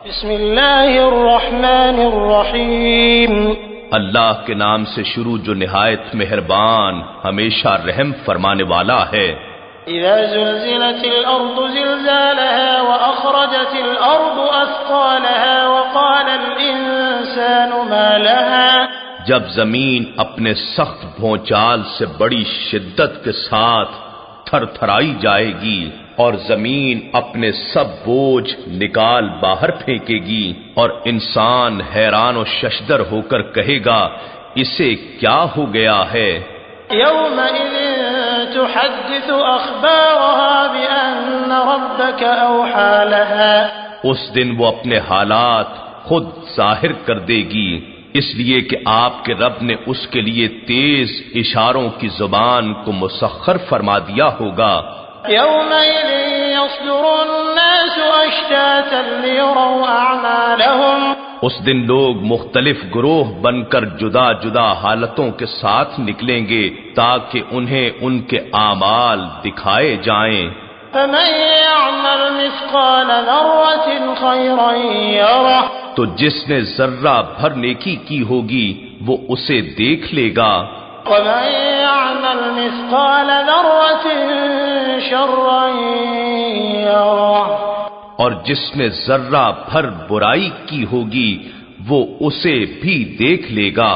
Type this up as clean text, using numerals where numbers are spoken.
بسم اللہ الرحمن الرحیم اللہ کے نام سے شروع جو نہایت مہربان ہمیشہ رحم فرمانے والا ہے۔ اذا زلزلت الارض زلزالها واخرجت الارض اثقالها وقال الانسان ما لها جب زمین اپنے سخت بھونچال سے بڑی شدت کے ساتھ تھر تھرائی جائے گی اور زمین اپنے سب بوجھ نکال باہر پھینکے گی اور انسان حیران و ششدر ہو کر کہے گا اسے کیا ہو گیا ہے۔ يومئذ تحدث اخبارها بان ربك اوحى لها اس دن وہ اپنے حالات خود ظاہر کر دے گی، اس لیے کہ آپ کے رب نے اس کے لیے تیز اشاروں کی زبان کو مسخر فرما دیا ہوگا۔ يومئذ يصدر الناس اشتاتا ليروا اعمالهم اس دن لوگ مختلف گروہ بن کر جدا جدا حالتوں کے ساتھ نکلیں گے تاکہ انہیں ان کے اعمال دکھائے جائیں۔ فمن يعمل مثقال ذرة خيرا يره تو جس نے ذرہ بھر نیکی کی ہوگی وہ اسے دیکھ لے گا، ومن يعمل مثقال ذرة شرا يره اور جس نے ذرہ بھر برائی کی ہوگی وہ اسے بھی دیکھ لے گا۔